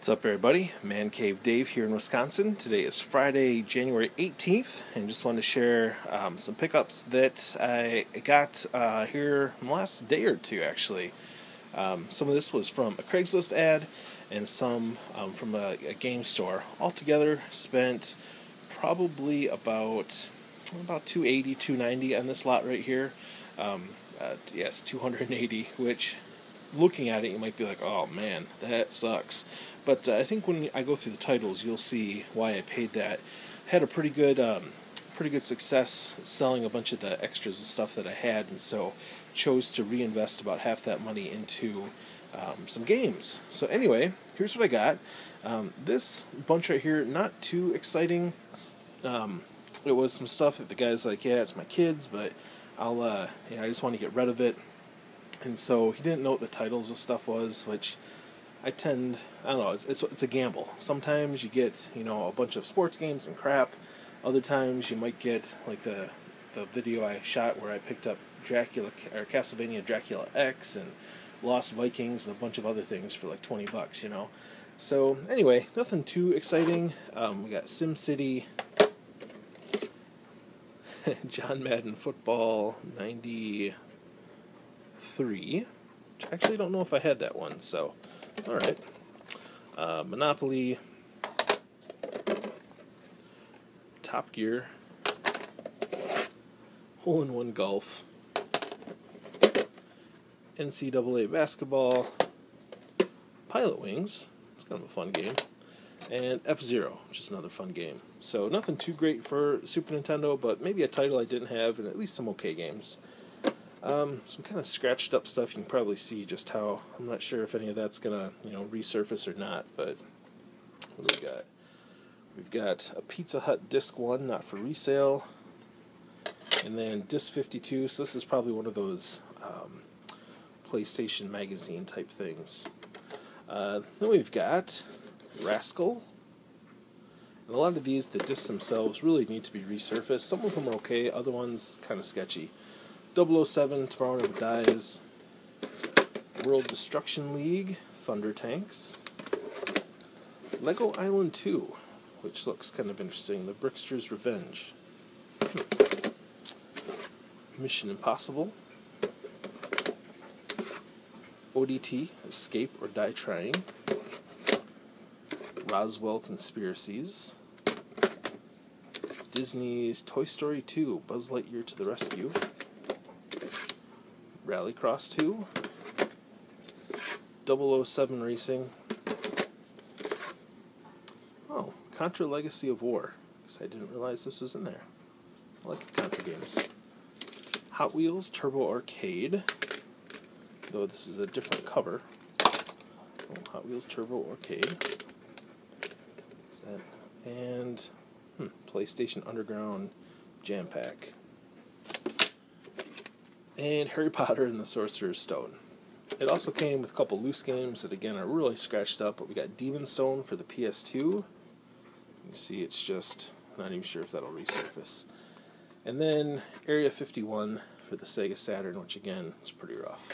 What's up, everybody? Mancave Dave here in Wisconsin. Today is Friday, January 18th, and just wanted to share some pickups that I got here in the last day or two, actually. Some of this was from a Craigslist ad and some from a game store. Altogether, spent probably about $280, $290 on this lot right here. Yes, $280, which, looking at it, you might be like, oh man, that sucks. But I think when I go through the titles, you'll see why I paid that. Had a pretty good success selling a bunch of the extras and stuff that I had, and so chose to reinvest about half that money into some games. So anyway, here's what I got. This bunch right here, not too exciting. It was some stuff that the guy's like, yeah, it's my kids, but I just want to get rid of it. And so he didn't know what the titles of stuff was, which I don't know, it's a gamble. Sometimes you get, a bunch of sports games and crap. Other times you might get, like the video I shot where I picked up Castlevania Dracula X and Lost Vikings and a bunch of other things for like $20, So anyway, nothing too exciting. We got SimCity, John Madden Football 93, which I actually don't know if I had that one, so alright. Monopoly, Top Gear, Hole-in-One Golf, NCAA Basketball, Pilot Wings, it's kind of a fun game, and F-Zero, which is another fun game. So nothing too great for Super Nintendo, but maybe a title I didn't have, and at least some okay games. Some kind of scratched up stuff. You can probably see just how, I'm not sure if any of that's going to, resurface or not, but what do we got? We've got a Pizza Hut Disc 1, not for resale, and then Disc 52, so this is probably one of those PlayStation Magazine type things. Then we've got Rascal, and a lot of these, the discs themselves, really need to be resurfaced. Some of them are okay, other ones kind of sketchy. 007, Tomorrow Never Dies, World Destruction League, Thunder Tanks, Lego Island 2, which looks kind of interesting, The Brickster's Revenge, Mission Impossible, ODT, Escape or Die Trying, Roswell Conspiracies, Disney's Toy Story 2, Buzz Lightyear to the Rescue, Rallycross 2, 007 Racing, Contra Legacy of War, because I didn't realize this was in there. I like the Contra games. Hot Wheels Turbo Arcade, though this is a different cover. Hot Wheels Turbo Arcade. Is that? And PlayStation Underground Jam Pack. And Harry Potter and the Sorcerer's Stone. It also came with a couple loose games that, again, are really scratched up, but we got Demon Stone for the PS2. You can see it's just, not even sure if that'll resurface. And then Area 51 for the Sega Saturn, which, again, is pretty rough.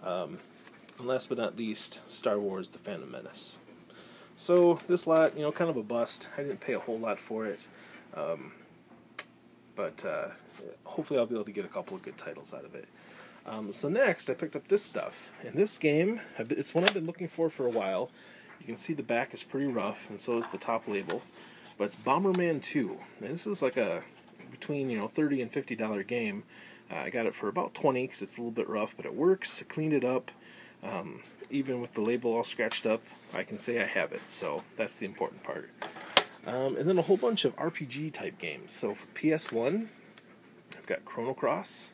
And last but not least, Star Wars The Phantom Menace. So, this lot, kind of a bust. I didn't pay a whole lot for it. But hopefully I'll be able to get a couple of good titles out of it. So next, I picked up this stuff. And this game, it's one I've been looking for a while. You can see the back is pretty rough, and so is the top label. But it's Bomberman 2. And this is like a between $30 and $50 game. I got it for about $20 because it's a little bit rough, but it works. I cleaned it up. Even with the label all scratched up, I can say I have it. So that's the important part. And then a whole bunch of RPG type games. So for PS1, I've got Chrono Cross,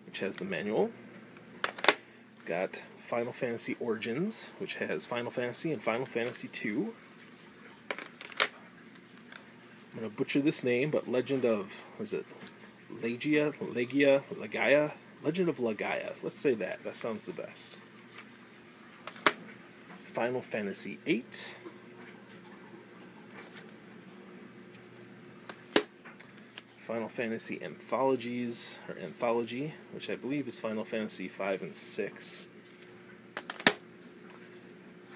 which has the manual. I've got Final Fantasy Origins, which has Final Fantasy and Final Fantasy II. I'm going to butcher this name, but Legend of Legaia? Legend of Legaia. Let's say that. That sounds the best. Final Fantasy VIII. Final Fantasy Anthology, which I believe is Final Fantasy 5 and 6.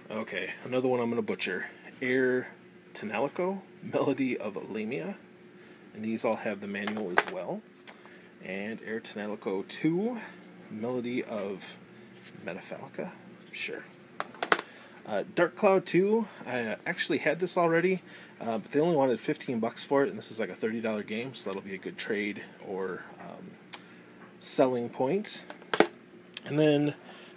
Okay, another one I'm going to butcher. Air Tenalico, Melody of Lamia. And these all have the manual as well. And Air Tenalico 2, Melody of Metafalca. Sure. Dark Cloud 2, I actually had this already, but they only wanted $15 for it, and this is like a $30 game, so that'll be a good trade or selling point. And then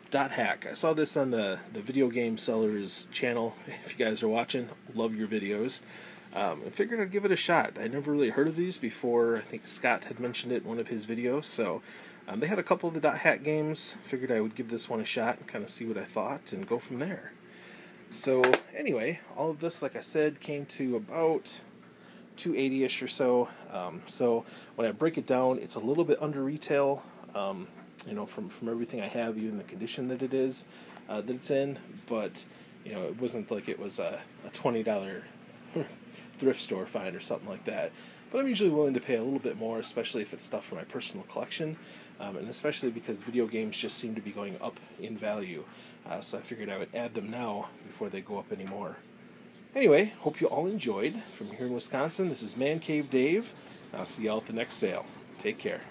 Dot Hack. I saw this on the Video Game Sellers channel. If you guys are watching, love your videos. I figured I'd give it a shot. I never really heard of these before. I think Scott had mentioned it in one of his videos, so they had a couple of the Dot Hack games. Figured I would give this one a shot and kind of see what I thought and go from there. So anyway, all of this, like I said, came to about $280-ish or so. So when I break it down, it's a little bit under retail, you know, from everything I have, even the condition that it is, that it's in. But, you know, it wasn't like it was a $20 thrift store find or something like that. But I'm usually willing to pay a little bit more, especially if it's stuff for my personal collection, and especially because video games just seem to be going up in value. So I figured I would add them now before they go up anymore. Anyway, hope you all enjoyed. From here in Wisconsin, this is Mancave Dave. I'll see y'all at the next sale. Take care.